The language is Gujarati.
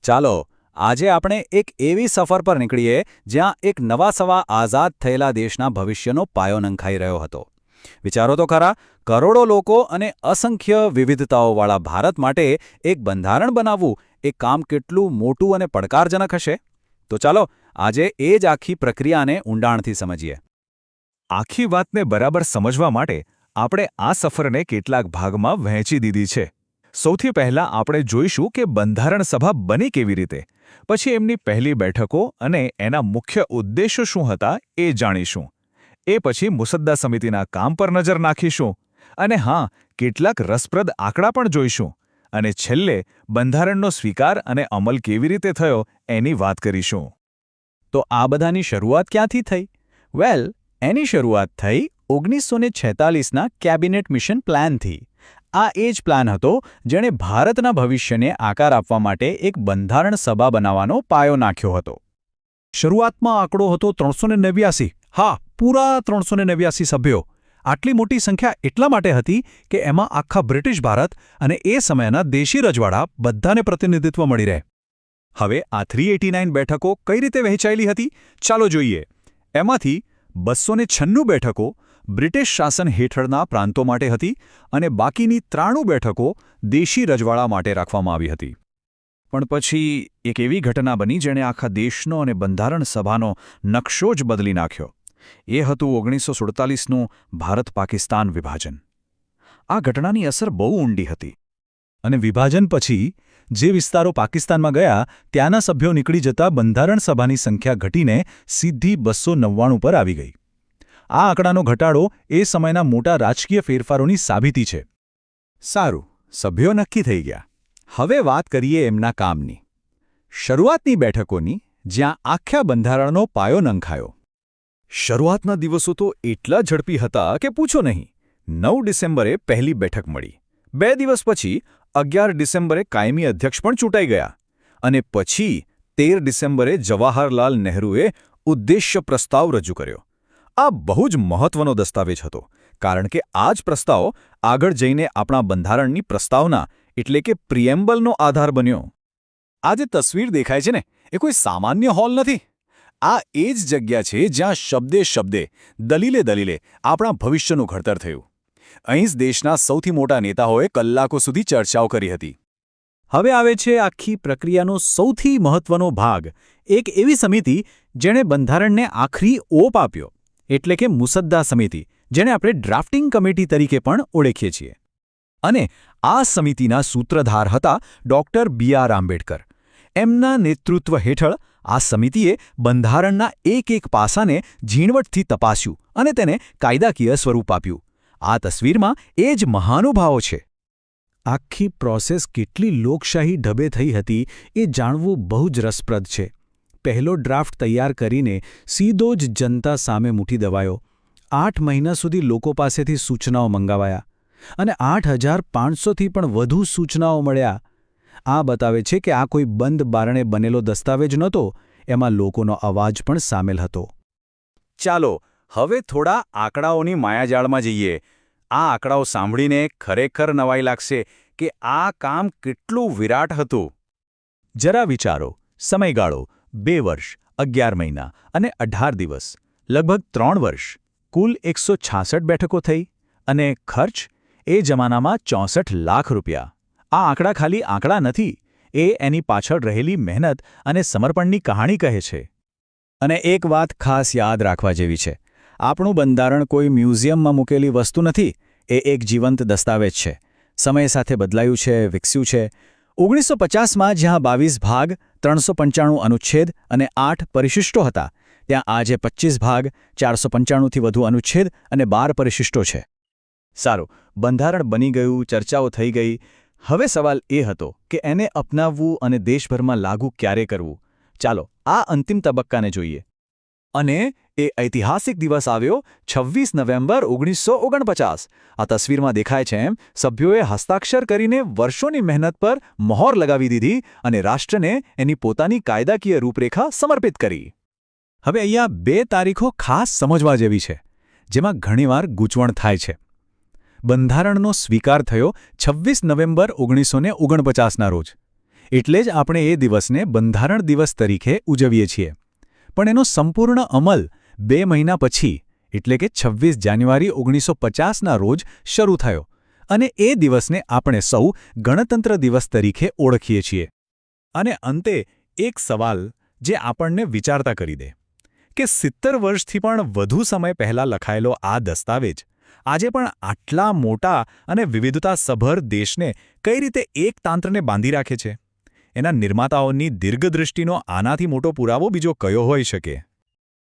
ચાલો આજે આપણે એક એવી સફર પર નીકળીએ જ્યાં એક નવા આઝાદ થયેલા દેશના ભવિષ્યનો પાયો નંખાઈ રહ્યો હતો. વિચારો તો ખરા, કરોડો લોકો અને અસંખ્ય વિવિધતાઓવાળા ભારત માટે એક બંધારણ બનાવવું એ કામ કેટલું મોટું અને પડકારજનક હશે? તો ચાલો આજે એ જ આખી પ્રક્રિયાને ઊંડાણથી સમજીએ. આખી વાતને બરાબર સમજવા માટે આપણે આ સફરને કેટલાક ભાગમાં વહેંચી દીધી છે. સૌથી પહેલા આપણે જોઈશું કે બંધારણ સભા બની કેવી રીતે, પછી એમની પહેલી બેઠકો અને એના મુખ્ય ઉદ્દેશો શું હતા એ જાણીશું. એ પછી મુસદ્દા સમિતિના કામ પર નજર નાખીશું અને હા, કેટલાક રસપ્રદ આંકડા પણ જોઈશું. અને છેલ્લે બંધારણનો સ્વીકાર અને અમલ કેવી રીતે થયો એની વાત કરીશું. તો આ બધાની શરૂઆત ક્યાંથી થઈ? વેલ, એની શરૂઆત થઈ 1946ના કેબિનેટ મિશન પ્લાનથી. આ એ જ પ્લાન હતો જેણે ભારતના ભવિષ્યને આકાર આપવા માટે એક બંધારણ સભા બનાવવાનો પાયો નાખ્યો હતો. શરૂઆતમાં આંકડો હતો 389. હા, પૂરા 389 સભ્યો. આટલી મોટી સંખ્યા એટલા માટે હતી કે એમાં આખા બ્રિટિશ ભારત અને એ સમયના દેશી રજવાડા બધાને પ્રતિનિધિત્વ મળી રહે. હવે આ 389 બેઠકો કઈ રીતે વહેંચાયેલી હતી? ચાલો જોઈએ. એમાંથી 296 બેઠકો બ્રિટિશ શાસન હેઠળના પ્રાંતો માટે હતી અને બાકીની 93 બેઠકો દેશી રજવાડા માટે રાખવામાં આવી હતી. પણ પછી એક એવી ઘટના બની જેણે આખા દેશનો અને બંધારણ સભાનો નકશો જ બદલી નાખ્યો. એ હતું 1947નું ભારત-પાકિસ્તાન વિભાજન. આ ઘટનાની અસર બહુ ઊંડી હતી. અને વિભાજન પછી જે વિસ્તારો પાકિસ્તાનમાં ગયા ત્યાંના સભ્યો નીકળી જતા બંધારણ સભાની સંખ્યા ઘટીને સીધી 299 પર આવી ગઈ. આ આંકડાનો ઘટાડો એ સમયના મોટા રાજકીય ફેરફારોની સાબિતી છે. સારું, સભ્યો નક્કી થઈ ગયા. હવે વાત કરીએ એમના કામની. શરૂઆતની બેઠકોની, જ્યાં આખા બંધારણનો પાયો નંખાયો. શરૂઆતના દિવસો તો એટલા ઝડપી હતા કે પૂછો નહીં. 9 ડિસેમ્બરે પહેલી બેઠક મળી. 2 દિવસ પછી 11 ડિસેમ્બરે કાયમી અધ્યક્ષ પણ ચૂંટાઈ ગયા. અને પછી 13 ડિસેમ્બરે જવાહરલાલ નહેરુએ ઉદ્દેશ્ય પ્રસ્તાવ રજૂ કર્યો. આ બહુ જ મહત્વનો દસ્તાવેજ હતો, કારણ કે આ જ પ્રસ્તાવ આગળ જઈને આપણા બંધારણની પ્રસ્તાવના એટલે કે પ્રિએમ્બલનો આધાર બન્યો. આ જે તસવીર દેખાય છે ને, એ કોઈ સામાન્ય હોલ નથી. આ એ જ જગ્યા છે જ્યાં શબ્દે શબ્દે, દલીલે દલીલે આપણા ભવિષ્યનું ઘડતર થયું. અહીં જ દેશના સૌથી મોટા નેતાઓએ કલાકો સુધી ચર્ચાઓ કરી હતી. હવે આવે છે આખી પ્રક્રિયાનો સૌથી મહત્વનો ભાગ, એક એવી સમિતિ જેણે બંધારણને આખરી ઓપ આપ્યો, એટલે કે મુસદ્દા સમિતિ, જેને આપણે ડ્રાફ્ટિંગ કમિટી તરીકે પણ ઓળખીએ છીએ. અને આ સમિતિના સૂત્રધાર હતા ડૉક્ટર બી.આર. આંબેડકર. એમના નેતૃત્વ હેઠળ આ સમિતિએ બંધારણના એક પાસાને ઝીણવટથી તપાસ્યું અને તેને કાયદાકીય સ્વરૂપ આપ્યું. આ તસવીરમાં એ જ મહાનુભાવો છે. આખી પ્રોસેસ કેટલી લોકશાહી ઢબે થઈ હતી એ જાણવું બહુ જ રસપ્રદ છે. પહેલો ડ્રાફ્ટ તૈયાર કરીને સીધો જ જનતા સામે મૂકી દેવાયો. 8 મહિના સુધી લોકો પાસેથી સૂચનાઓ મંગાવાયા અને 8,500થી પણ વધુ સૂચનાઓ મળ્યા. આ બતાવે છે કે આ કોઈ બંધ બારણે બનેલો દસ્તાવેજ નહોતો, એમાં લોકોનો અવાજ પણ સામેલ હતો. ચાલો હવે થોડા આંકડાઓની માયાજાળમાં જઈએ. આ આંકડાઓ સાંભળીને ખરેખર નવાઈ લાગશે કે આ કામ કેટલું વિરાટ હતું. જરા વિચારો, સમયગાળો 2 વર્ષ, 11 મહિના અને 18 દિવસ, લગભગ 3 વર્ષ. કુલ 166 બેઠકો થઈ. અને ખર્ચ એ જમાનામાં 64 લાખ રૂપિયા. આ આંકડા ખાલી આંકડા નથી, એ એની પાછળ રહેલી મહેનત અને સમર્પણની કહાણી કહે છે. અને એક વાત ખાસ યાદ રાખવા જેવી છે. આપણું બંધારણ કોઈ મ્યુઝિયમમાં મૂકેલી વસ્તુ નથી, એ એક જીવંત દસ્તાવેજ છે. સમય સાથે બદલાયું છે, વિકસ્યું છે. 1950માં જ્યાં 22 ભાગ, 395 અનુચ્છેદ અને 8 પરિશિષ્ટો હતા, ત્યાં આજે 25 ભાગ, 495થી વધુ અનુચ્છેદ અને 12 પરિશિષ્ટો છે. સારું, બંધારણ બની ગયું, ચર્ચાઓ થઈ ગઈ. હવે સવાલ એ હતો કે એને અપનાવવું અને દેશભરમાં લાગુ ક્યારે કરવું. ચાલો આ અંતિમ તબક્કાને જોઈએ. અને એ ઐતિહાસિક દિવસ આવ્યો 26 નવેમ્બર 1949. આ તસવીરમાં દેખાય છે એમ સભ્યોએ હસ્તાક્ષર કરીને વર્ષોની મહેનત પર મહોર લગાવી દીધી અને રાષ્ટ્રને એની પોતાની કાયદાકીય રૂપરેખા સમર્પિત કરી. હવે અહીંયા 2 તારીખો ખાસ સમજવા જેવી છે, જેમાં ઘણીવાર ગૂંચવણ થાય છે. બંધારણનો સ્વીકાર થયો 26 નવેમ્બર 1949ના રોજ. એટલે જ આપણે એ દિવસને બંધારણ દિવસ તરીકે ઉજવીએ છીએ. પણ એનો સંપૂર્ણ અમલ 2 મહિના પછી એટલે કે 26 જાન્યુઆરી 1950ના રોજ શરૂ થયો અને એ દિવસને આપણે સૌ ગણતંત્ર દિવસ તરીકે ઓળખીએ છીએ. અને અંતે એક સવાલ જે આપણને વિચારતા કરી દે કે 70 વર્ષથી પણ વધુ સમય પહેલાં લખાયેલો આ દસ્તાવેજ આજે પણ આટલા મોટા અને વિવિધતાસભર દેશને કઈ રીતે એક તાંત્રને બાંધી રાખે છે? એના નિર્માતાઓની દીર્ઘદૃષ્ટિનો આનાથી મોટો પુરાવો બીજો કયો હોઈ શકે?